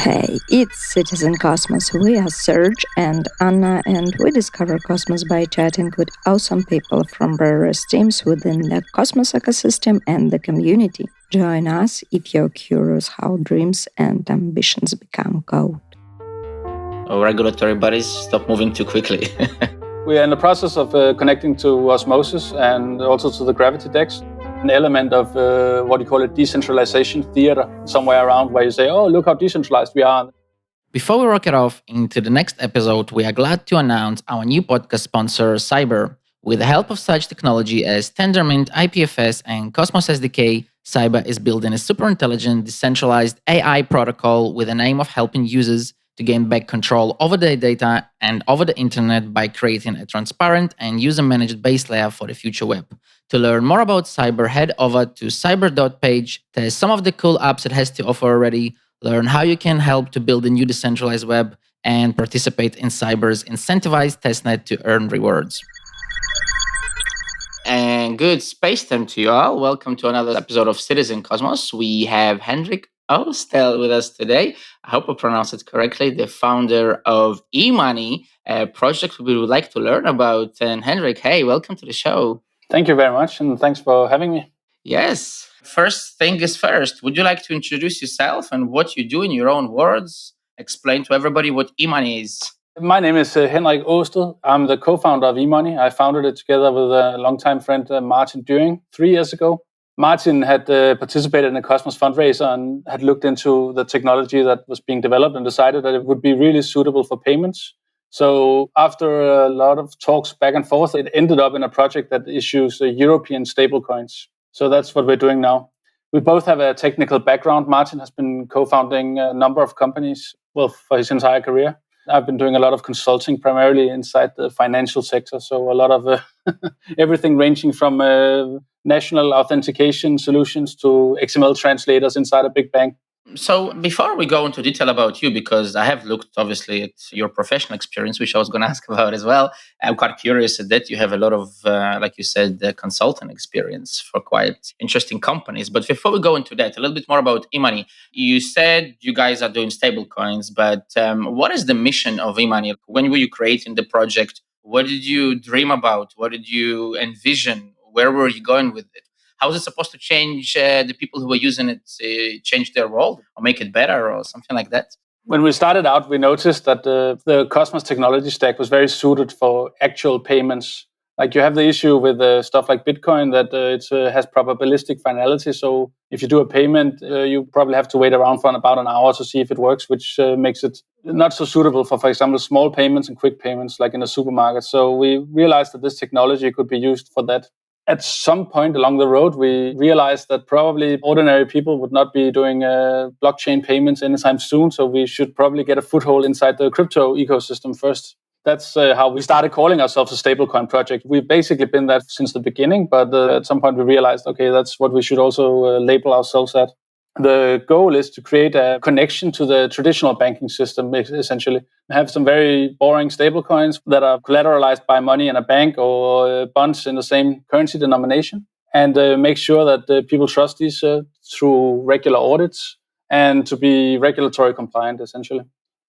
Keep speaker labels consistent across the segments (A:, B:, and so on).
A: Hey, it's Citizen Cosmos. We are Serge and Anna, and we discover Cosmos by chatting with awesome people from various teams within the Cosmos ecosystem and the community. Join us if you're curious how dreams and ambitions become code.
B: Oh, regulatory bodies, stop moving too quickly.
C: We are in the process of connecting to Osmosis and also to the Gravity DEX. An element of what you call a decentralization theater, somewhere around where you say, oh, look how decentralized we are.
B: Before we rock it off into the next episode, we are glad to announce our new podcast sponsor, Cyber. With the help of such technology as Tendermint, IPFS, and Cosmos SDK, Cyber is building a super intelligent, decentralized AI protocol with the aim of helping users to gain back control over their data and over the internet by creating a transparent and user-managed base layer for the future web. To learn more about Cyber, head over to cyber.page. There's some of the cool apps it has to offer already. Learn how you can help to build a new decentralized web and participate in Cyber's incentivized testnet to earn rewards. And good space time to you all. Welcome to another episode of Citizen Cosmos. We have Henrik Aasted with us today. I hope I pronounced it correctly. The founder of eMoney, a project we would like to learn about. And Henrik, hey, welcome to the show.
C: Thank you very much, and thanks for having me.
B: Yes. First thing is first. Would you like to introduce yourself and what you do in your own words? Explain to everybody what eMoney is.
C: My name is Henrik Aasted. I'm the co-founder of eMoney. I founded it together with a longtime friend, Martin Düring, 3 years ago. Martin had participated in a Cosmos fundraiser and had looked into the technology that was being developed and decided that it would be really suitable for payments. So after a lot of talks back and forth, it ended up in a project that issues European stablecoins. So that's what we're doing now. We both have a technical background. Martin has been co-founding a number of companies, for his entire career. I've been doing a lot of consulting, primarily inside the financial sector. So a lot of everything ranging from national authentication solutions to XML translators inside a big bank.
B: So before we go into detail about you, because I have looked obviously at your professional experience, which I was going to ask about as well. I'm quite curious that you have a lot of, like you said, consultant experience for quite interesting companies. But before we go into that, a little bit more about eMoney. You said you guys are doing stablecoins, but what is the mission of eMoney? When were you creating the project? What did you dream about? What did you envision? Where were you going with it? How is it supposed to change the people who are using it, change their world or make it better or something like that?
C: When we started out, we noticed that the Cosmos technology stack was very suited for actual payments. Like you have the issue with stuff like Bitcoin that it has probabilistic finality. So if you do a payment, you probably have to wait around for about an hour to see if it works, which makes it not so suitable for example, small payments and quick payments like in a supermarket. So we realized that this technology could be used for that. At some point along the road, we realized that probably ordinary people would not be doing blockchain payments anytime soon. So we should probably get a foothold inside the crypto ecosystem first. That's how we started calling ourselves a stablecoin project. We've basically been that since the beginning, but at some point we realized, okay, that's what we should also label ourselves at. The goal is to create a connection to the traditional banking system, essentially. We have some very boring stablecoins that are collateralized by money in a bank or bonds in the same currency denomination, and make sure that people trust these through regular audits and to be regulatory compliant, essentially.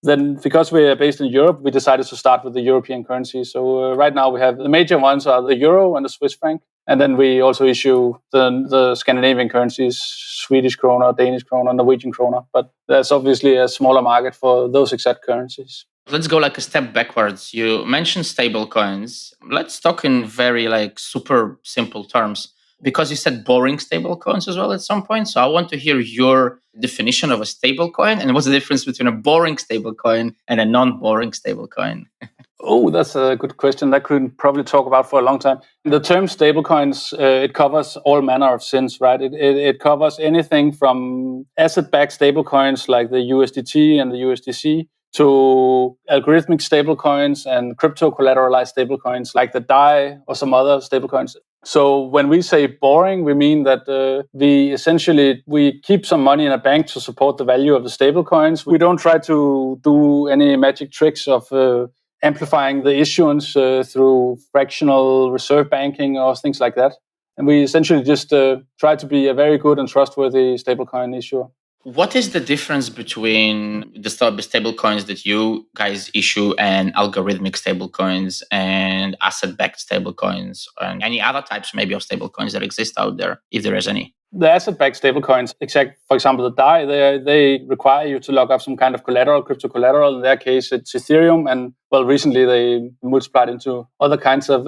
C: Then, because we are based in Europe, we decided to start with the European currency. So right now we have the major ones are the euro and the Swiss franc. And then we also issue the Scandinavian currencies, Swedish krona, Danish krona, Norwegian krona. But there's obviously a smaller market for those exact currencies.
B: Let's go like a step backwards. You mentioned stable coins. Let's talk in very super simple terms, because you said boring stable coins as well at some point. So I want to hear your definition of a stable coin and what's the difference between a boring stable coin and a non-boring stable coin.
C: Oh, that's a good question. That could probably talk about for a long time. The term stablecoins, it covers all manner of sins, right? It covers anything from asset-backed stablecoins like the USDT and the USDC to algorithmic stablecoins and crypto-collateralized stablecoins like the DAI or some other stablecoins. So when we say boring, we mean that we keep some money in a bank to support the value of the stablecoins. We don't try to do any magic tricks of amplifying the issuance through fractional reserve banking or things like that. And we essentially just try to be a very good and trustworthy stablecoin issuer.
B: What is the difference between the stable coins that you guys issue and algorithmic stable coins and asset-backed stable coins and any other types maybe of stable coins that exist out there, if there is any?
C: The asset-backed stablecoins, for example, the DAI, they require you to lock up some kind of collateral, crypto collateral. In their case, it's Ethereum, and recently they multiplied into other kinds of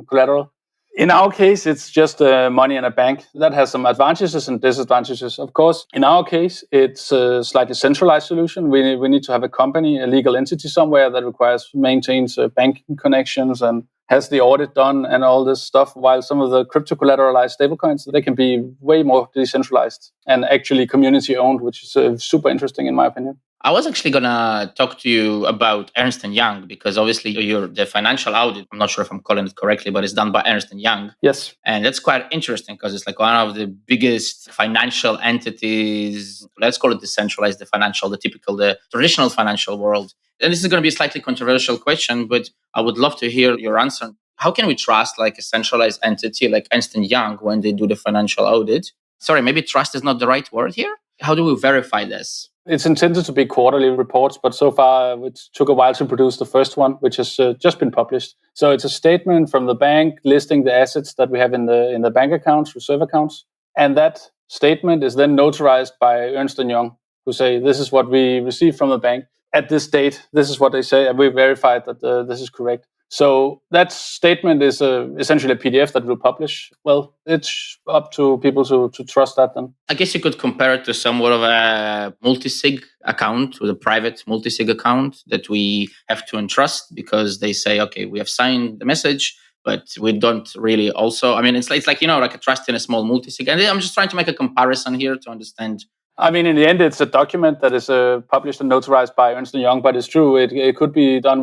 C: collateral. In our case, it's just money in a bank. That has some advantages and disadvantages. Of course, in our case, it's a slightly centralized solution. We need to have a company, a legal entity somewhere that maintains banking connections and has the audit done and all this stuff, while some of the crypto collateralized stablecoins, they can be way more decentralized and actually community owned, which is super interesting in my opinion.
B: I was actually going to talk to you about Ernst & Young because obviously you're the financial audit. I'm not sure if I'm calling it correctly, but it's done by Ernst & Young.
C: Yes.
B: And that's quite interesting because it's like one of the biggest financial entities, let's call it decentralized, the traditional financial world. And this is going to be a slightly controversial question, but I would love to hear your answer. How can we trust like a centralized entity like Ernst & Young when they do the financial audit? Sorry, maybe trust is not the right word here. How do we verify this?
C: It's intended to be quarterly reports, but so far it took a while to produce the first one, which has just been published. So it's a statement from the bank listing the assets that we have in the bank accounts, reserve accounts. And that statement is then notarized by Ernst & Young, who say, this is what we received from the bank at this date. This is what they say, and we verified that this is correct. So that statement is essentially a PDF that we'll publish. Well, it's up to people to trust that then.
B: I guess you could compare it to somewhat of a multi-sig account, with a private multi-sig account that we have to entrust because they say, okay, we have signed the message, but we don't really also, I mean, it's like a trust in a small multi-sig. And I'm just trying to make a comparison here to understand.
C: I mean, in the end, it's a document that is published and notarized by Ernst & Young, but it's true. It could be done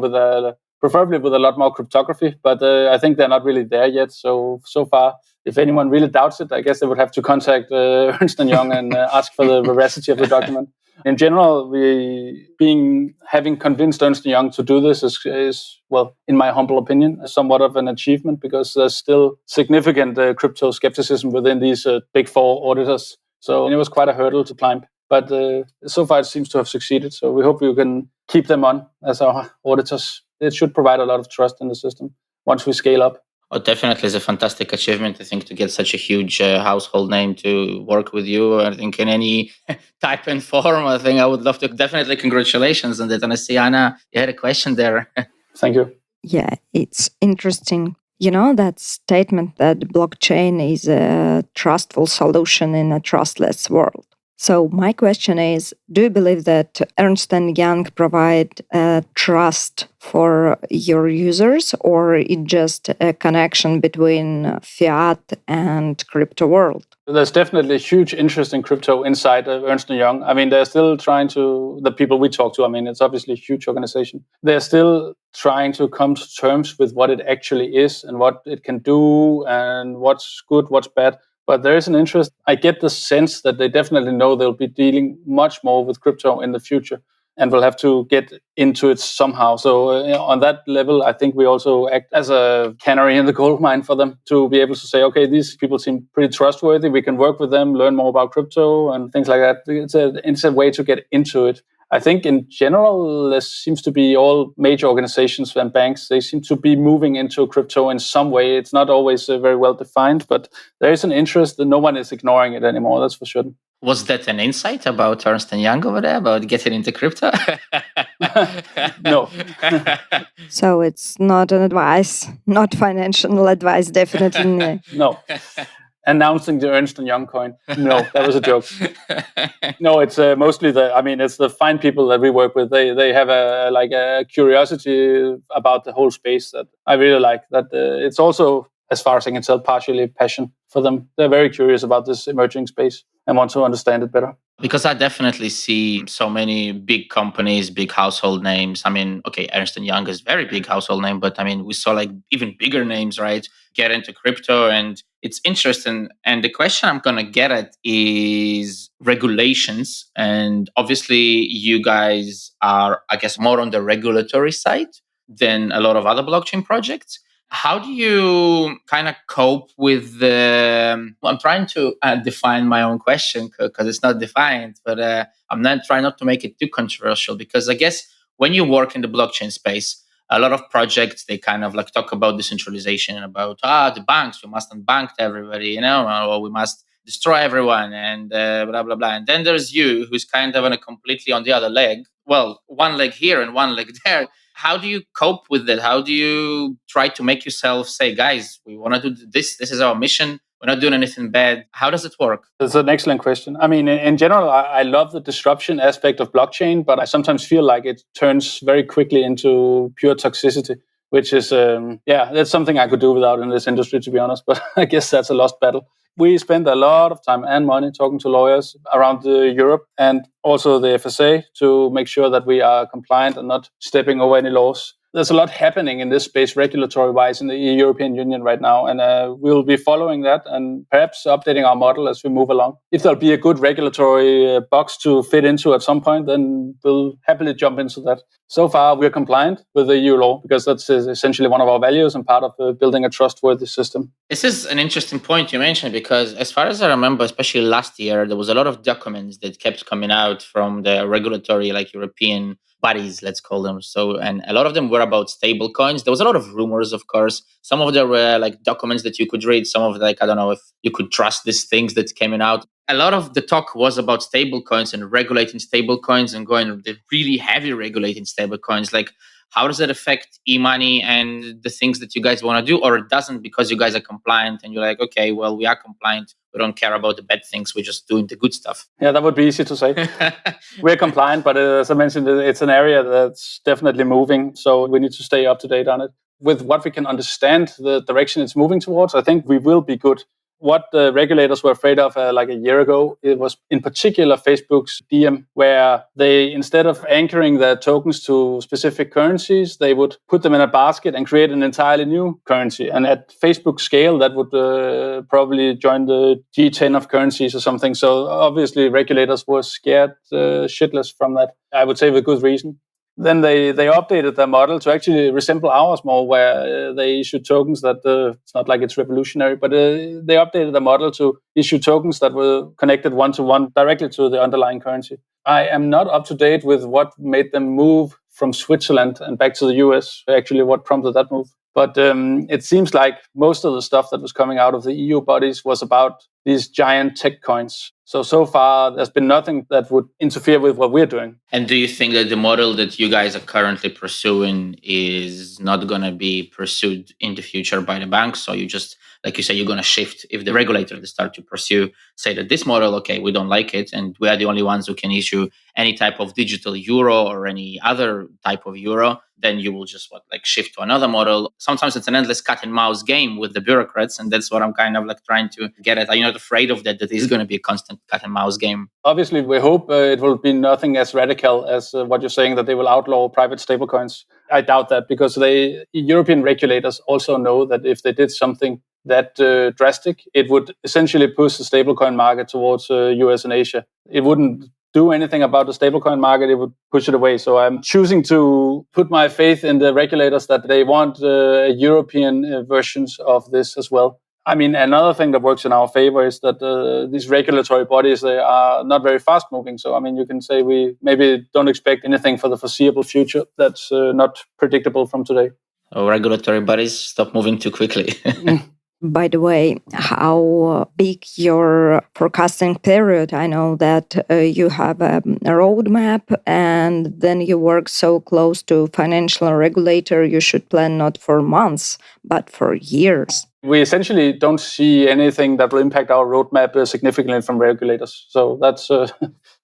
C: preferably with a lot more cryptography, but I think they're not really there yet. So far, if anyone really doubts it, I guess they would have to contact Ernst & Young and ask for the veracity of the document. In general, having convinced Ernst & Young to do this is, well, in my humble opinion, somewhat of an achievement because there's still significant crypto skepticism within these big four auditors. So it was quite a hurdle to climb. But so far, it seems to have succeeded. So we hope we can keep them on as our auditors. It should provide a lot of trust in the system once we scale up.
B: Oh, definitely is a fantastic achievement, I think, to get such a huge household name to work with you. I think in any type and form, I think I would love to. Definitely congratulations on that. And I see, Anna, you had a question there.
C: Thank you.
A: Yeah, it's interesting. You know, that statement that blockchain is a trustful solution in a trustless world. So my question is, do you believe that Ernst & Young provide trust for your users, or it just a connection between fiat and crypto world?
C: There's definitely huge interest in crypto inside of Ernst & Young. I mean, they're still trying to, the people we talk to, I mean, it's obviously a huge organization. They're still trying to come to terms with what it actually is and what it can do and what's good, what's bad. But there is an interest. I get the sense that they definitely know they'll be dealing much more with crypto in the future and will have to get into it somehow. So on that level, I think we also act as a canary in the coal mine for them to be able to say, okay, these people seem pretty trustworthy. We can work with them, learn more about crypto and things like that. It's a way to get into it. I think in general, there seems to be all major organizations and banks, they seem to be moving into crypto in some way. It's not always very well defined, but there is an interest and no one is ignoring it anymore, that's for sure.
B: Was that an insight about Ernst & Young over there, about getting into crypto?
C: No.
A: So it's not an advice, not financial advice, definitely.
C: No. Announcing the Ernst & Young coin. No, that was a joke. No, it's mostly it's the fine people that we work with. They have a curiosity about the whole space that I really like. That it's also, as far as I can tell, partially passion for them. They're very curious about this emerging space and want to understand it better.
B: Because I definitely see so many big companies, big household names. I mean, okay, Ernst & Young is a very big household name, but I mean, we saw like even bigger names, right, get into crypto, and it's interesting. And the question I'm going to get at is regulations. And obviously, you guys are, I guess, more on the regulatory side than a lot of other blockchain projects. How do you kind of cope with the? I'm trying to define my own question because it's not defined, but I'm not trying not to make it too controversial because I guess when you work in the blockchain space, a lot of projects they kind of like talk about decentralization and about the banks we must unbank everybody, or we must destroy everyone and blah blah blah. And then there's you who's kind of on a completely on the other leg. Well, one leg here and one leg there. How do you cope with that? How do you try to make yourself say, guys, we want to do this. This is our mission. We're not doing anything bad. How does it work?
C: That's an excellent question. I mean, in general, I love the disruption aspect of blockchain, but I sometimes feel like it turns very quickly into pure toxicity, which is, that's something I could do without in this industry, to be honest. But I guess that's a lost battle. We spend a lot of time and money talking to lawyers around Europe and also the FSA to make sure that we are compliant and not stepping over any laws. There's a lot happening in this space regulatory-wise in the European Union right now, and we'll be following that and perhaps updating our model as we move along. If there'll be a good regulatory box to fit into at some point, then we'll happily jump into that. So far, we're compliant with the EU law because that's essentially one of our values and part of building a trustworthy system.
B: This is an interesting point you mentioned because as far as I remember, especially last year, there was a lot of documents that kept coming out from the regulatory, like European bodies, let's call them. So, and a lot of them were about stable coins. There was a lot of rumors, of course. Some of them were like documents that you could read. Some of like, I don't know if you could trust these things that came out. A lot of the talk was about stable coins and regulating stable coins and going the really heavy regulating stable coins. Like, how does that affect e-money and the things that you guys want to do? Or it doesn't because you guys are compliant and you're like, okay, well, we are compliant. We don't care about the bad things. We're just doing the good stuff.
C: Yeah, that would be easy to say. We're compliant, but as I mentioned, it's an area that's definitely moving. So we need to stay up to date on it. With what we can understand the direction it's moving towards, I think we will be good. What the regulators were afraid of like a year ago, it was in particular Facebook's DM, where they, instead of anchoring their tokens to specific currencies, they would put them in a basket and create an entirely new currency. And at Facebook scale, that would probably join the G10 of currencies or something. So obviously regulators were scared shitless from that, I would say with good reason. Then they updated their model to actually resemble ours more, where they issued tokens that, it's not like it's revolutionary, but they updated the model to issue tokens that were connected one-to-one directly to the underlying currency. I am not up to date with what made them move from Switzerland and back to the US, actually what prompted that move. But it seems like most of the stuff that was coming out of the EU bodies was about these giant tech coins. So far, there's been nothing that would interfere with what we're doing.
B: And do you think that the model that you guys are currently pursuing is not going to be pursued in the future by the banks? So you just, like you say, you're going to shift if the regulators start to pursue, say that this model, okay, we don't like it, and we are the only ones who can issue any type of digital euro or any other type of euro, then you will just shift to another model. Sometimes it's an endless cat and mouse game with the bureaucrats, and that's what I'm kind of trying to get at. Are you not afraid of that is going to be a constant cat and mouse game?
C: Obviously, we hope it will be nothing as radical as what you're saying, that they will outlaw private stablecoins. I doubt that, because European regulators also know that if they did something that drastic, it would essentially push the stablecoin market towards US and Asia. It wouldn't do anything about the stablecoin market, it would push it away. So I'm choosing to put my faith in the regulators that they want European versions of this as well. I mean, another thing that works in our favor is that these regulatory bodies, they are not very fast moving. So, I mean, you can say we maybe don't expect anything for the foreseeable future that's not predictable from today.
B: Oh, regulatory bodies, stop moving too quickly.
A: By the way, how big your forecasting period? I know that you have a roadmap, and then you work so close to financial regulator. You should plan not for months, but for years.
C: We essentially don't see anything that will impact our roadmap significantly from regulators. So that's,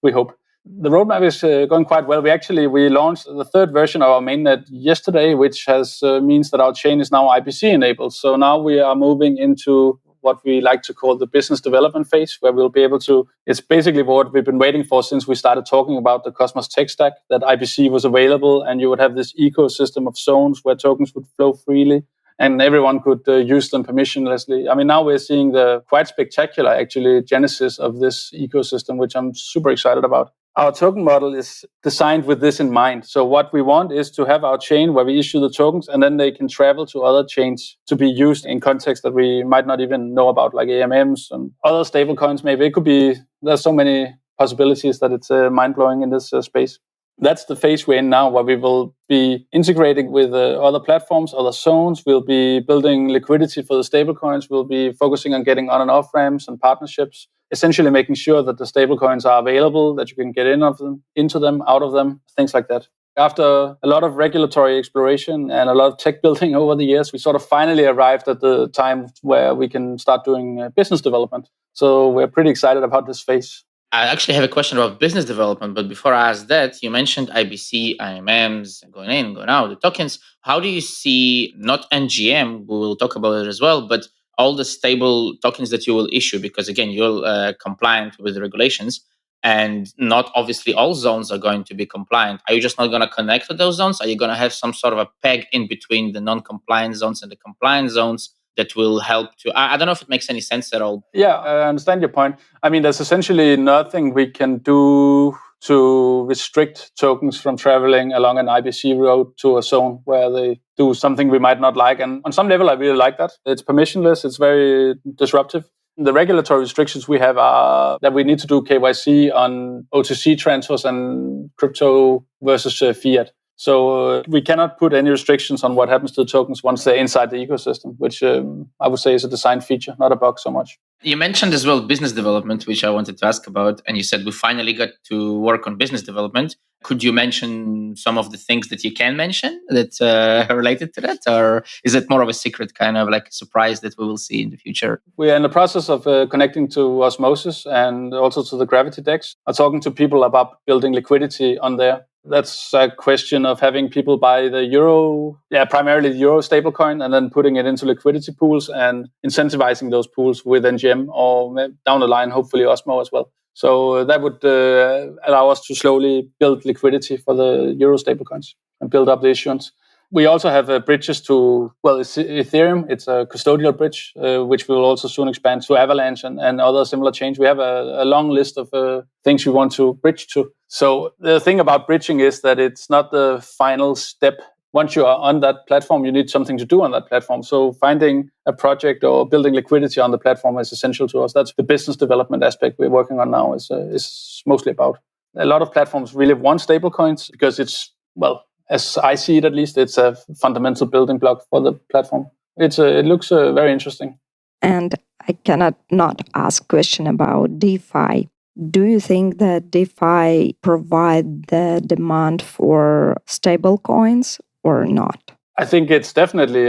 C: we hope. The roadmap is going quite well. We launched the third version of our mainnet yesterday, which means that our chain is now IBC enabled. So now we are moving into what we like to call the business development phase, where we'll be able to, it's basically what we've been waiting for since we started talking about the Cosmos tech stack, that IBC was available and you would have this ecosystem of zones where tokens would flow freely and everyone could use them permissionlessly. I mean, now we're seeing the quite spectacular, actually, genesis of this ecosystem, which I'm super excited about. Our token model is designed with this in mind. So what we want is to have our chain where we issue the tokens and then they can travel to other chains to be used in contexts that we might not even know about, like AMMs and other stablecoins. Maybe it could be, there's so many possibilities that it's mind-blowing in this space. That's the phase we're in now, where we will be integrating with other platforms, other zones. We'll be building liquidity for the stablecoins. We'll be focusing on getting on and off ramps and partnerships, essentially making sure that the stablecoins are available, that you can get into them, out of them, things like that. After a lot of regulatory exploration and a lot of tech building over the years, we sort of finally arrived at the time where we can start doing business development. So we're pretty excited about this phase.
B: I actually have a question about business development, but before I ask that, you mentioned IBC, IMMs, going in, going out, the tokens. How do you see, not NGM, we will talk about it as well, but all the stable tokens that you will issue? Because again, you're compliant with the regulations, and not obviously all zones are going to be compliant. Are you just not going to connect to those zones? Are you going to have some sort of a peg in between the non-compliant zones and the compliant zones that will help to, I don't know if it makes any sense at all.
C: Yeah, I understand your point. I mean, there's essentially nothing we can do to restrict tokens from traveling along an IBC road to a zone where they do something we might not like. And on some level, I really like that. It's permissionless. It's very disruptive. The regulatory restrictions we have are that we need to do KYC on OTC transfers and crypto versus fiat. So we cannot put any restrictions on what happens to the tokens once they're inside the ecosystem, which I would say is a design feature, not a bug so much.
B: You mentioned as well business development, which I wanted to ask about. And you said we finally got to work on business development. Could you mention some of the things that you can mention that are related to that? Or is it more of a secret, kind of like a surprise that we will see in the future?
C: We are in the process of connecting to Osmosis and also to the Gravity DEX. I'm talking to people about building liquidity on there. That's a question of having people buy the euro, primarily the euro stablecoin, and then putting it into liquidity pools and incentivizing those pools with NGM or down the line, hopefully Osmo as well. So that would allow us to slowly build liquidity for the euro stablecoins and build up the issuance. We also have bridges to, it's Ethereum. It's a custodial bridge, which we will also soon expand to Avalanche and other similar chains. We have a long list of things we want to bridge to. So the thing about bridging is that it's not the final step. Once you are on that platform, you need something to do on that platform. So finding a project or building liquidity on the platform is essential to us. That's the business development aspect we're working on now is mostly about. A lot of platforms really want stablecoins because it's, as I see it, at least, it's a fundamental building block for the platform. It looks very interesting.
A: And I cannot not ask a question about DeFi. Do you think that DeFi provide the demand for stablecoins or not?
C: I think it's definitely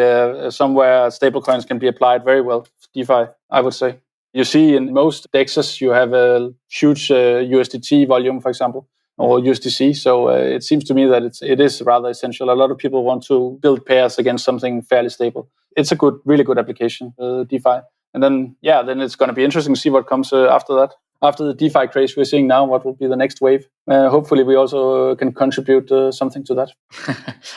C: somewhere stablecoins can be applied very well. DeFi, I would say. You see in most DEXs, you have a huge USDT volume, for example, or USDC. So it seems to me that it is rather essential. A lot of people want to build pairs against something fairly stable. It's a really good application, DeFi. And then it's going to be interesting to see what comes after that. After the DeFi craze we're seeing now, what will be the next wave? Hopefully, we also can contribute something to that.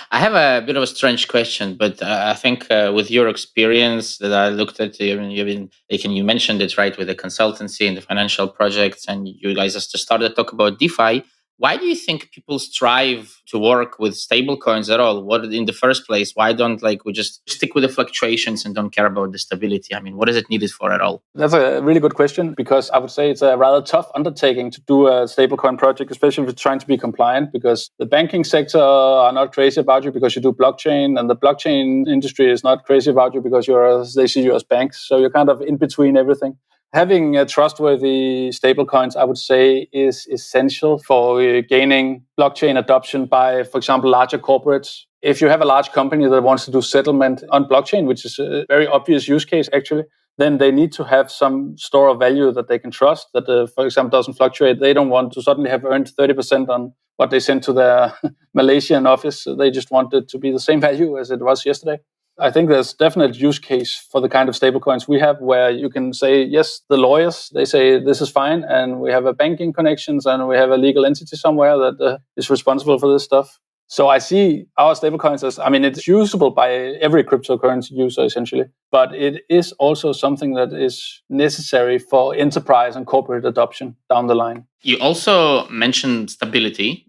B: I have a bit of a strange question, but I think with your experience that I looked at, you mentioned it, right, with the consultancy and the financial projects, and you guys just started to talk about DeFi. Why do you think people strive to work with stablecoins at all? What in the first place? Why don't we just stick with the fluctuations and don't care about the stability? I mean, what is it needed for at all?
C: That's a really good question, because I would say it's a rather tough undertaking to do a stablecoin project, especially if you're trying to be compliant, because the banking sector are not crazy about you because you do blockchain, and the blockchain industry is not crazy about you because they see you as banks. So you're kind of in between everything. Having trustworthy stablecoins, I would say, is essential for gaining blockchain adoption by, for example, larger corporates. If you have a large company that wants to do settlement on blockchain, which is a very obvious use case, actually, then they need to have some store of value that they can trust, that, for example, doesn't fluctuate. They don't want to suddenly have earned 30% on what they sent to their Malaysian office. They just want it to be the same value as it was yesterday. I think there's definitely use case for the kind of stablecoins we have, where you can say, yes, the lawyers, they say this is fine, and we have a banking connections, and we have a legal entity somewhere that is responsible for this stuff. So I see our stablecoins as, it's usable by every cryptocurrency user essentially, but it is also something that is necessary for enterprise and corporate adoption down the line.
B: You also mentioned liquidity.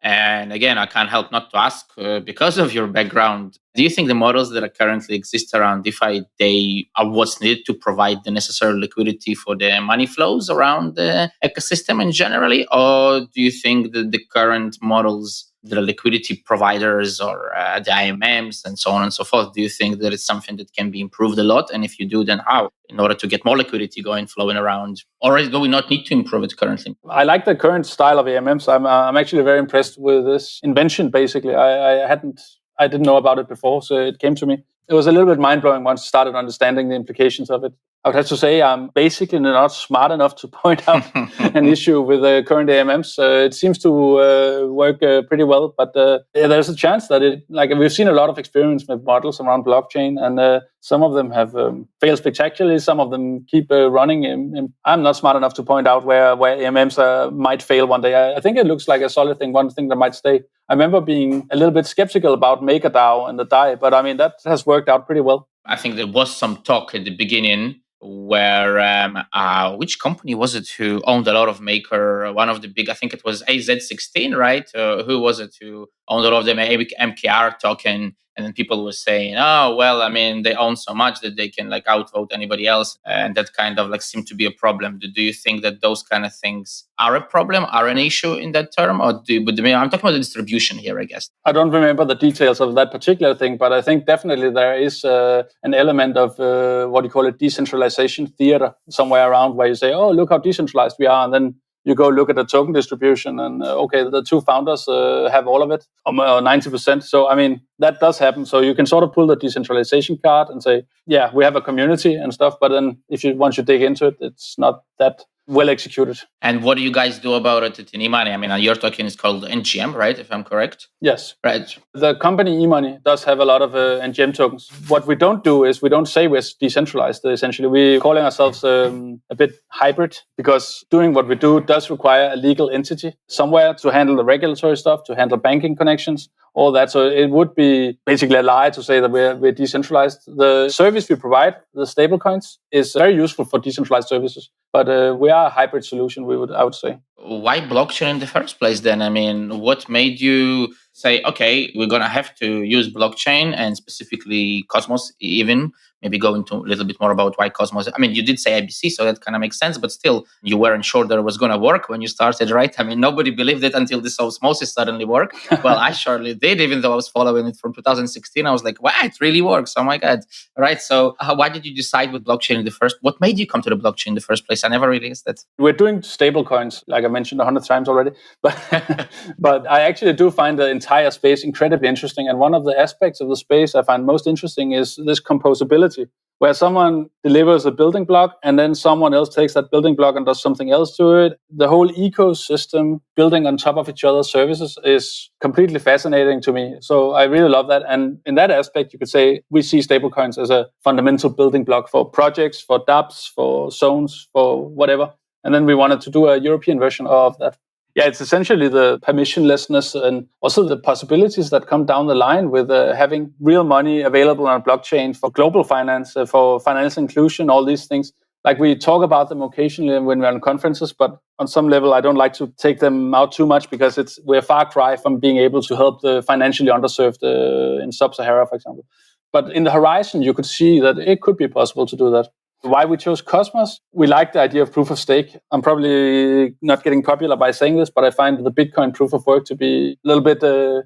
B: And again, I can't help not to ask, because of your background, do you think the models that are currently exist around DeFi, they are what's needed to provide the necessary liquidity for the money flows around the ecosystem in generally? Or do you think that the current models, the liquidity providers or the IMMs and so on and so forth, do you think that it's something that can be improved a lot? And if you do, then how? In order to get more liquidity flowing around? Or do we not need to improve it currently?
C: I like the current style of AMMs. I'm actually very impressed with this invention, basically. I didn't know about it before, so it came to me. It was a little bit mind-blowing once I started understanding the implications of it. I would have to say I'm basically not smart enough to point out an issue with the current AMMs. It seems to work pretty well, but there's a chance that we've seen a lot of experiments with models around blockchain, and some of them have failed spectacularly. Some of them keep running. I'm not smart enough to point out where AMMs might fail one day. I think it looks like a solid thing, one thing that might stay. I remember being a little bit skeptical about MakerDAO and the DAI, but that has worked out pretty well.
B: I think there was some talk at the beginning where which company was it who owned a lot of Maker? One of the big, I think it was AZ16, right? Who was it who owned a lot of the MKR token? And then people were saying, oh, well, they own so much that they can outvote anybody else. And that kind of seemed to be a problem. Do you think that those kind of things are a problem, are an issue in that term? Or I'm talking about the distribution here, I guess.
C: I don't remember the details of that particular thing, but I think definitely there is an element of what you call it, decentralization theory somewhere around where you say, oh, look how decentralized we are. And then you go look at the token distribution and, the two founders have all of it, or 90%. So, that does happen. So you can sort of pull the decentralization card and say, yeah, we have a community and stuff. But then once you dig into it, it's not that well executed.
B: And what do you guys do about it at eMoney? Your token is called NGM, right? If I'm correct?
C: Yes.
B: Right.
C: The company eMoney does have a lot of NGM tokens. What we don't do is we don't say we're decentralized, essentially. We're calling ourselves a bit hybrid, because doing what we do does require a legal entity somewhere to handle the regulatory stuff, to handle banking connections, all that. So it would be basically a lie to say that we're decentralized. The service we provide, the stablecoins, is very useful for decentralized services. But we are a hybrid solution, I would say.
B: Why blockchain in the first place then? What made you say, okay, we're going to have to use blockchain, and specifically Cosmos even? Maybe go into a little bit more about why Cosmos. You did say IBC, so that kind of makes sense, but still, you weren't sure that it was going to work when you started, right? Nobody believed it until this osmosis suddenly worked. Well, I surely did, even though I was following it from 2016. I was like, wow, it really works. Oh my God. Right. So why did you decide with blockchain what made you come to the blockchain in the first place? I never realized that.
C: We're doing stablecoins, like I mentioned 100 times already, but I actually do find the entire space incredibly interesting. And one of the aspects of the space I find most interesting is this composability, where someone delivers a building block and then someone else takes that building block and does something else to it. The whole ecosystem building on top of each other's services is completely fascinating to me. So I really love that. And in that aspect, you could say we see stablecoins as a fundamental building block for projects, for dApps, for zones, for whatever. And then we wanted to do a European version of that. Yeah, it's essentially the permissionlessness and also the possibilities that come down the line with having real money available on a blockchain for global finance, for financial inclusion, all these things. Like we talk about them occasionally when we're on conferences, but on some level, I don't like to take them out too much because we're a far cry from being able to help the financially underserved in Sub-Sahara, for example. But in the horizon, you could see that it could be possible to do that. Why we chose Cosmos? We like the idea of proof of stake. I'm probably not getting popular by saying this, but I find the Bitcoin proof of work to be a little bit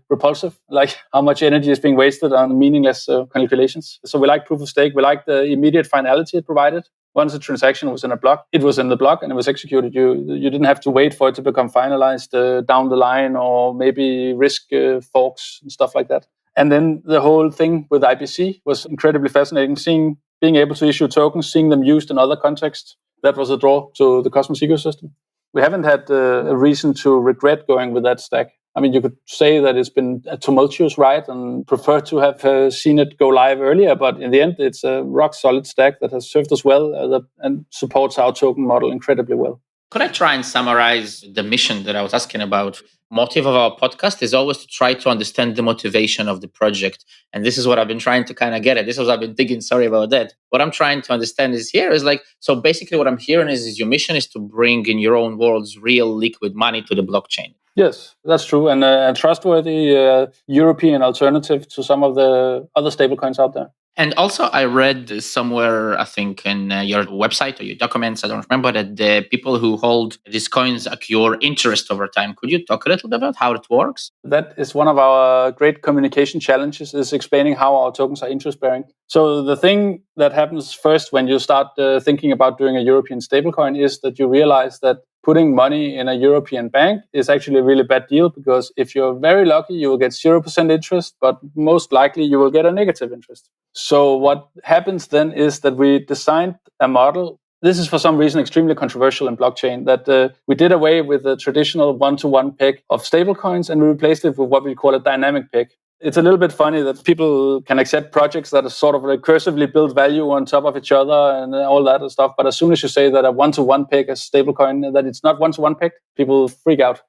C: repulsive, like how much energy is being wasted on meaningless calculations. So we like proof of stake. We like the immediate finality it provided. Once a transaction was in a block, it was in the block and it was executed. You didn't have to wait for it to become finalized down the line, or maybe risk forks and stuff like that. And then the whole thing with IBC was incredibly fascinating, being able to issue tokens, seeing them used in other contexts. That was a draw to the Cosmos ecosystem. We haven't had a reason to regret going with that stack. You could say that it's been a tumultuous ride and prefer to have seen it go live earlier, but in the end, it's a rock-solid stack that has served us well and supports our token model incredibly well.
B: Could I try and summarize the mission that I was asking about? Motive of our podcast is always to try to understand the motivation of the project. And this is what I've been trying to kind of get at. This is what I've been thinking. Sorry about that. What I'm trying to understand is like, so basically what I'm hearing is your mission is to bring in your own words real liquid money to the blockchain.
C: Yes, that's true. And a trustworthy European alternative to some of the other stablecoins out there.
B: And also, I read somewhere, I think in your website or your documents, I don't remember, that the people who hold these coins accrue interest over time. Could you talk a little bit about how it works?
C: That is one of our great communication challenges, is explaining how our tokens are interest-bearing. So the thing that happens first when you start thinking about doing a European stablecoin is that you realize that putting money in a European bank is actually a really bad deal, because if you're very lucky, you will get 0% interest, but most likely you will get a negative interest. So what happens then is that we designed a model. This is for some reason extremely controversial in blockchain, that we did away with the traditional one-to-one peg of stablecoins and we replaced it with what we call a dynamic peg. It's a little bit funny that people can accept projects that are sort of recursively build value on top of each other and all that stuff. But as soon as you say that a one-to-one peg is stablecoin, that it's not one-to-one peg, people freak out.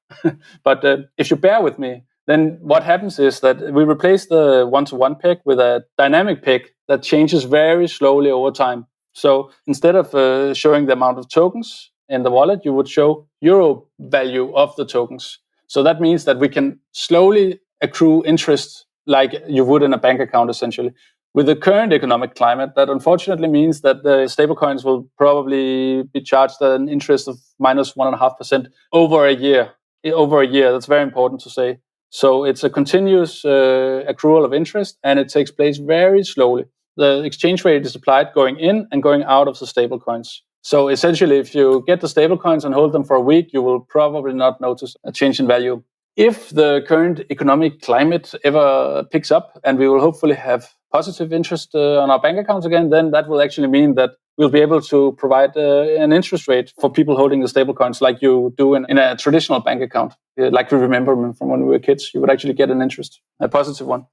C: But if you bear with me, then what happens is that we replace the one-to-one peg with a dynamic peg that changes very slowly over time. So instead of showing the amount of tokens in the wallet, you would show euro value of the tokens. So that means that we can slowly accrue interest like you would in a bank account, essentially. With the current economic climate, that unfortunately means that the stablecoins will probably be charged an interest of minus 1.5% over a year. That's very important to say. So it's a continuous accrual of interest, and it takes place very slowly. The exchange rate is applied going in and going out of the stablecoins. So essentially, if you get the stablecoins and hold them for a week, you will probably not notice a change in value. If the current economic climate ever picks up and we will hopefully have positive interest on our bank accounts again, then that will actually mean that we'll be able to provide an interest rate for people holding the stablecoins like you do in a traditional bank account. Like we remember from when we were kids, you would actually get an interest, a positive one.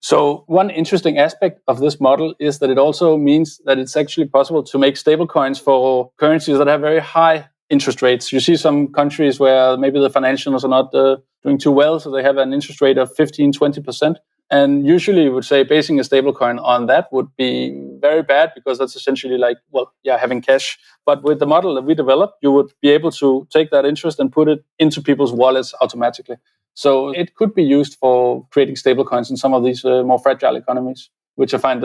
C: So one interesting aspect of this model is that it also means that it's actually possible to make stablecoins for currencies that have very high interest rates. You see some countries where maybe the financials are not doing too well, so they have an interest rate of 15-20%. And usually you would say basing a stablecoin on that would be very bad, because that's essentially like, having cash. But with the model that we developed, you would be able to take that interest and put it into people's wallets automatically. So it could be used for creating stablecoins in some of these more fragile economies, which I find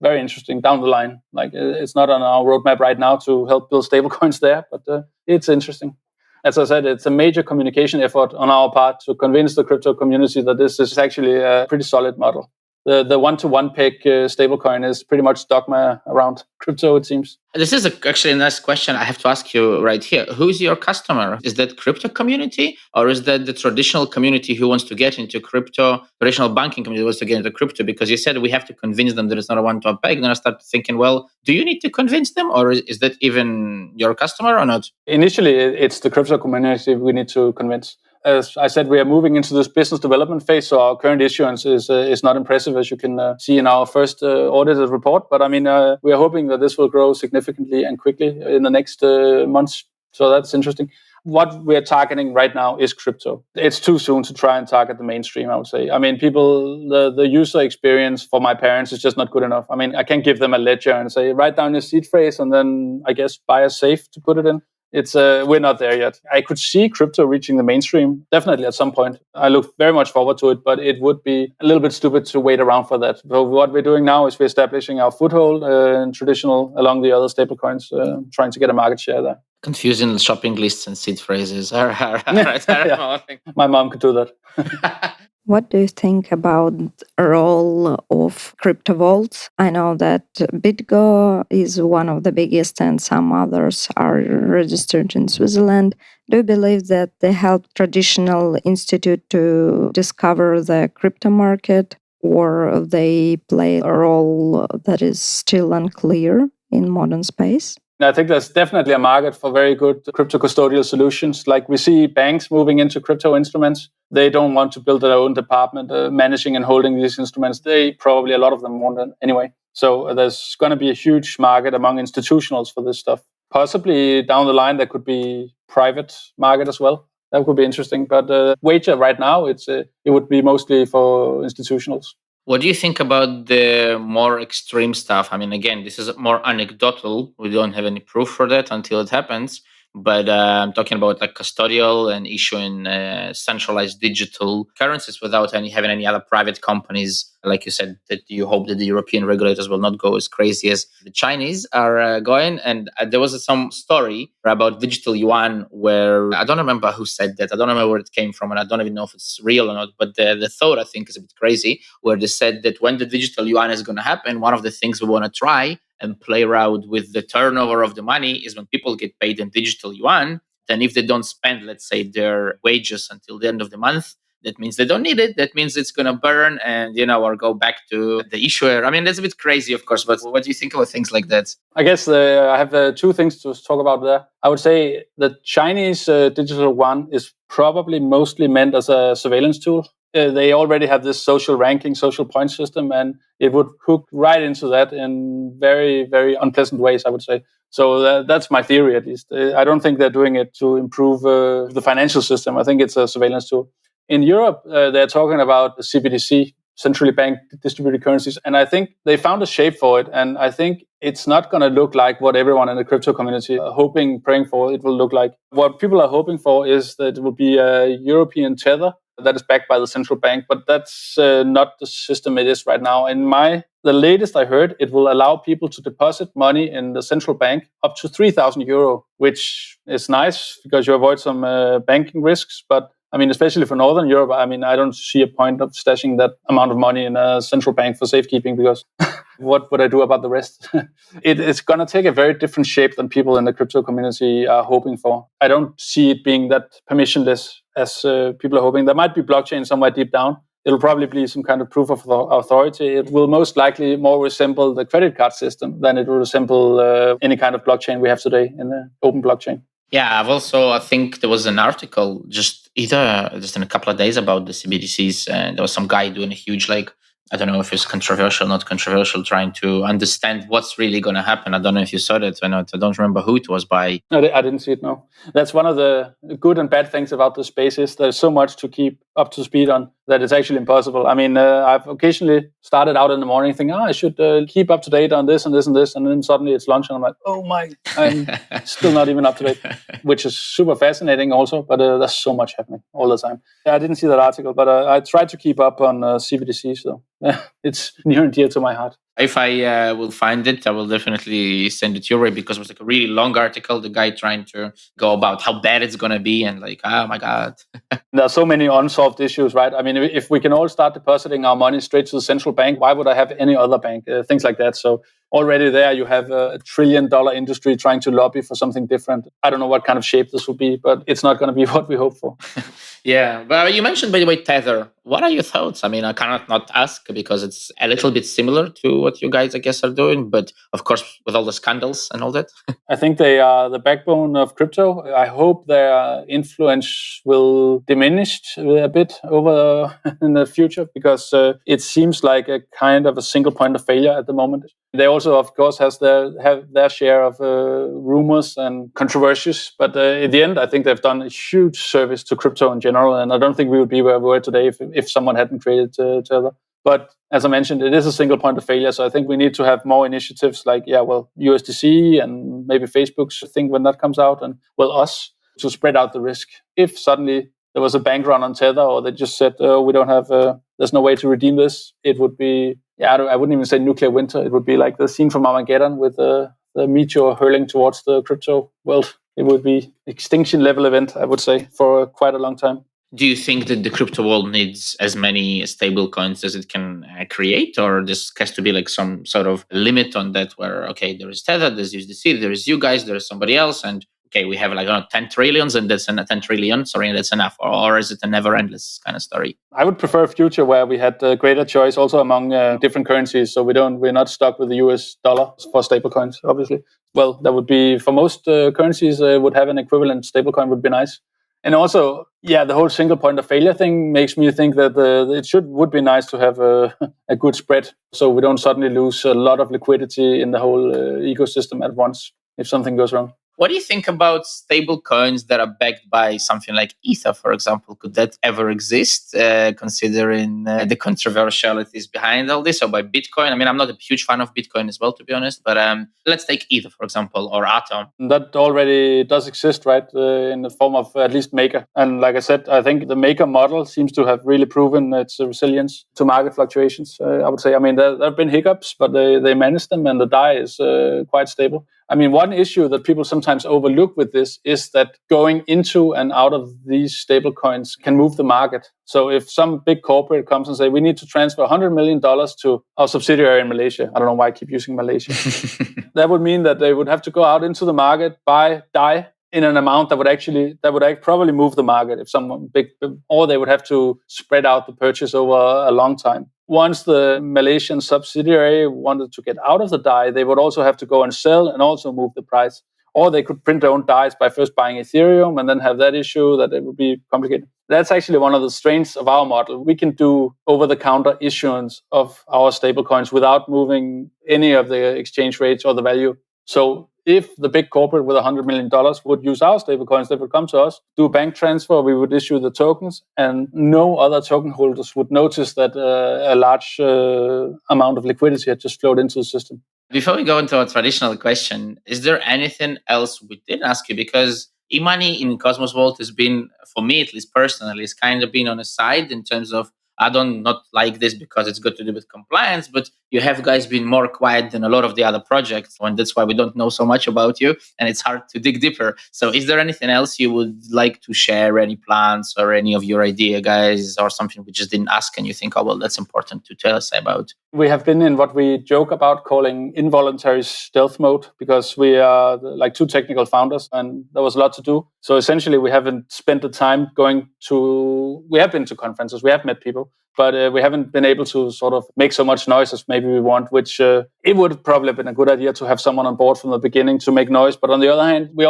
C: very interesting down the line. Like, it's not on our roadmap right now to help build stablecoins there, but it's interesting. As I said, it's a major communication effort on our part to convince the crypto community that this is actually a pretty solid model. The one-to-one peg stablecoin is pretty much dogma around crypto, it seems.
B: This is actually a nice question I have to ask you right here. Who's your customer? Is that crypto community, or is that the traditional community who wants to get into crypto, traditional banking community who wants to get into crypto? Because you said we have to convince them that it's not a one-to-one peg. Then I start thinking, well, do you need to convince them, or is that even your customer or not?
C: Initially, it's the crypto community we need to convince. As I said, we are moving into this business development phase, so our current issuance is not impressive, as you can see in our first audited report. But I mean, we are hoping that this will grow significantly and quickly in the next months. So that's interesting. What we are targeting right now is crypto. It's too soon to try and target the mainstream, I would say. I mean, the user experience for my parents is just not good enough. I mean, I can't give them a ledger and say, write down your seed phrase and then, I guess, buy a safe to put it in. It's we're not there yet. I could see crypto reaching the mainstream definitely at some point. I look very much forward to it, but it would be a little bit stupid to wait around for that. So what we're doing now is we're establishing our foothold in traditional along the other stablecoins, trying to get a market share there.
B: Confusing shopping lists and seed phrases.
C: Yeah. My mom could do that.
A: What do you think about the role of crypto vaults? I know that BitGo is one of the biggest and some others are registered in Switzerland. Do you believe that they help traditional institute to discover the crypto market, or they play a role that is still unclear in modern space?
C: I think there's definitely a market for very good crypto custodial solutions. Like we see banks moving into crypto instruments. They don't want to build their own department managing and holding these instruments. A lot of them want it anyway. So there's going to be a huge market among institutionals for this stuff. Possibly down the line, there could be private market as well. That could be interesting. But wager right now, it would be mostly for institutionals.
B: What do you think about the more extreme stuff? I mean, again, this is more anecdotal. We don't have any proof for that until it happens. But I'm talking about like custodial and issuing centralized digital currencies without having any other private companies. Like you said, that you hope that the European regulators will not go as crazy as the Chinese are going. And there was some story about digital yuan where I don't remember who said that. I don't remember where it came from, and I don't even know if it's real or not. But the thought, I think, is a bit crazy, where they said that when the digital yuan is going to happen, one of the things we want to try and play around with the turnover of the money is when people get paid in digital yuan, then if they don't spend, let's say, their wages until the end of the month, that means they don't need it. That means it's going to burn and, or go back to the issuer. I mean, that's a bit crazy, of course, but what do you think about things like that?
C: I guess I have two things to talk about there. I would say the Chinese digital yuan is probably mostly meant as a surveillance tool. They already have this social ranking, social point system, and it would hook right into that in very, very unpleasant ways, I would say. So that's my theory, at least. I don't think they're doing it to improve the financial system. I think it's a surveillance tool. In Europe, they're talking about the CBDC, centrally banked distributed currencies, and I think they found a shape for it. And I think it's not going to look like what everyone in the crypto community are hoping, praying for it will look like. What people are hoping for is that it will be a European tether that is backed by the central bank, but that's not the system it is right now. The latest I heard, it will allow people to deposit money in the central bank up to 3,000 euro, which is nice because you avoid some banking risks. But I mean, especially for Northern Europe, I mean, I don't see a point of stashing that amount of money in a central bank for safekeeping because what would I do about the rest? It's going to take a very different shape than people in the crypto community are hoping for. I don't see it being that permissionless as people are hoping. There might be blockchain somewhere deep down. It'll probably be some kind of proof of authority. It will most likely more resemble the credit card system than it will resemble any kind of blockchain we have today in the open blockchain.
B: Yeah, I think there was an article just in a couple of days about the CBDCs, and there was some guy doing a huge, I don't know if it's controversial, not controversial, trying to understand what's really going to happen. I don't know if you saw that or not. I don't remember who it was by.
C: No, I didn't see it, no. That's one of the good and bad things about the space is there's so much to keep up to speed on that it's actually impossible. I mean, I've occasionally started out in the morning thinking, I should keep up to date on this and this and this. And then suddenly it's lunch and I'm like, oh my, I'm still not even up to date, which is super fascinating also. But there's so much happening all the time. Yeah, I didn't see that article, but I tried to keep up on CBDC. So it's near and dear to my heart.
B: If I will find it, I will definitely send it your way because it was a really long article. The guy trying to go about how bad it's going to be and oh my God.
C: There are so many unsolved issues, right? I mean, if we can all start depositing our money straight to the central bank, why would I have any other bank? Things like that. So already there you have a $1 trillion industry trying to lobby for something different. I don't know what kind of shape this will be, but it's not going to be what we hope for.
B: Yeah, but you mentioned, by the way, Tether. What are your thoughts? I mean, I cannot not ask because it's a little bit similar to what you guys, I guess, are doing. But of course, with all the scandals and all that.
C: I think they are the backbone of crypto. I hope their influence will diminish a bit over in the future because it seems like a kind of a single point of failure at the moment. They also, of course, have their share of rumors and controversies. But in the end, I think they've done a huge service to crypto in general. And I don't think we would be where we were today if someone hadn't created Tether. But as I mentioned, it is a single point of failure. So I think we need to have more initiatives like, USDC and maybe Facebook's thing when that comes out and, us to spread out the risk. If suddenly there was a bank run on Tether or they just said, we don't have, there's no way to redeem this, it would be, I wouldn't even say nuclear winter. It would be like the scene from Armageddon with the meteor hurling towards the crypto world. It would be extinction level event, I would say, for quite a long time.
B: Do you think that the crypto world needs as many stable coins as it can create, or this has to be like some sort of limit on that where, okay, there is Tether, there's USDC, there is you guys, there's somebody else, and okay, we have 10 trillions and that's 10 trillion, and that's enough, or is it a never endless kind of story?
C: I would prefer a future where we had greater choice also among different currencies, so we're not stuck with the US dollar for stablecoins, obviously. Well, that would be, for most currencies, would have an equivalent stablecoin would be nice. And also, the whole single point of failure thing makes me think that would be nice to have a good spread, so we don't suddenly lose a lot of liquidity in the whole ecosystem at once if something goes wrong.
B: What do you think about stable coins that are backed by something like Ether, for example? Could that ever exist, considering the controversialities behind all this, or by Bitcoin? I mean, I'm not a huge fan of Bitcoin as well, to be honest, but let's take Ether, for example, or Atom.
C: That already does exist, right, in the form of at least Maker. And like I said, I think the Maker model seems to have really proven its resilience to market fluctuations. I would say, I mean, there have been hiccups, but they managed them, and the DAI is quite stable. I mean, one issue that people sometimes overlook with this is that going into and out of these stable coins can move the market. So if some big corporate comes and say, we need to transfer $100 million to our subsidiary in Malaysia, I don't know why I keep using Malaysia, that would mean that they would have to go out into the market, buy DAI in an amount that would probably move the market if someone big, or they would have to spread out the purchase over a long time. Once the Malaysian subsidiary wanted to get out of the DAI, they would also have to go and sell and also move the price. Or they could print their own DAIs by first buying Ethereum and then have that issue that it would be complicated. That's actually one of the strengths of our model. We can do over-the-counter issuance of our stablecoins without moving any of the exchange rates or the value. So if the big corporate with $100 million would use our stablecoins, they would come to us, do a bank transfer, we would issue the tokens, and no other token holders would notice that a large amount of liquidity had just flowed into the system.
B: Before we go into a traditional question, is there anything else we didn't ask you? Because e-money in Cosmos Vault has been, for me at least personally, it's kind of been on a side in terms of, I don't not like this because it's got to do with compliance, but you have guys been more quiet than a lot of the other projects, and that's why we don't know so much about you, and it's hard to dig deeper. So is there anything else you would like to share, any plans or any of your idea, guys, or something we just didn't ask and you think, oh, well, that's important to tell us about?
C: We have been in what we joke about calling involuntary stealth mode, because we are like two technical founders and there was a lot to do. So essentially we haven't spent the time we have been to conferences, we have met people, but we haven't been able to sort of make so much noise as maybe we want, which it would probably have been a good idea to have someone on board from the beginning to make noise. But on the other hand, we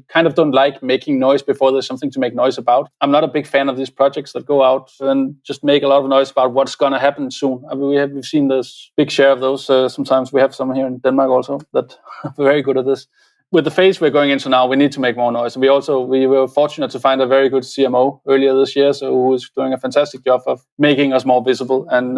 C: kind of don't like making noise before there's something to make noise about. I'm not a big fan of these projects that go out and just make a lot of noise about what's going to happen soon. I mean, we've seen this big share of those. Sometimes we have some here in Denmark also that are very good at this. With the phase we're going into now, we need to make more noise. And we were fortunate to find a very good CMO earlier this year, so who is doing a fantastic job of making us more visible. And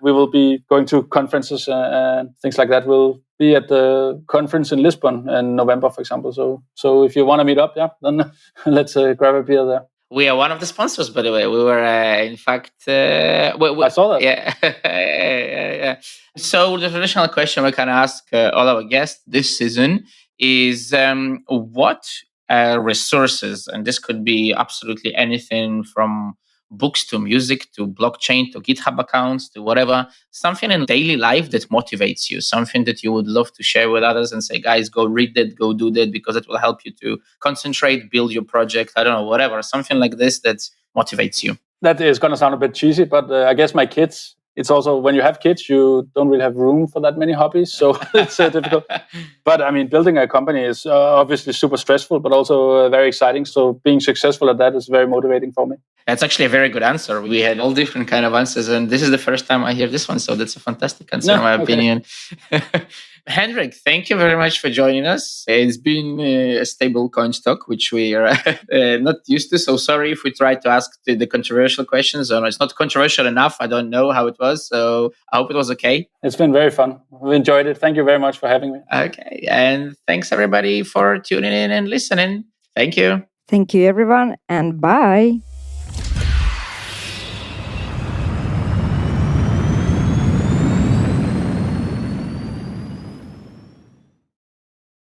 C: we will be going to conferences and things like that. We'll be at the conference in Lisbon in November, for example. So if you want to meet up, then let's grab a beer there.
B: We are one of the sponsors, by the way. We were, in fact... I
C: saw that.
B: Yeah. So the traditional question we can ask all our guests this season is what resources, and this could be absolutely anything from books to music to blockchain to GitHub accounts to whatever, something in daily life that motivates you, something that you would love to share with others and say, guys, go read that, go do that, because it will help you to concentrate, build your project, I don't know, whatever, something like this that motivates you.
C: That is going to sound a bit cheesy, but I guess my kids, it's also when you have kids, you don't really have room for that many hobbies. So it's difficult. But I mean, building a company is obviously super stressful, but also very exciting. So being successful at that is very motivating for me.
B: That's actually a very good answer. We had all different kind of answers, and this is the first time I hear this one. So that's a fantastic answer, in my opinion. Henrik, thank you very much for joining us. It's been a stable coin stock, which we are not used to. So sorry if we tried to ask the controversial questions, or it's not controversial enough. I don't know how it was. So I hope it was okay.
C: It's been very fun. We enjoyed it. Thank you very much for having me.
B: Okay. And thanks everybody for tuning in and listening. Thank you.
A: Thank you, everyone, and bye.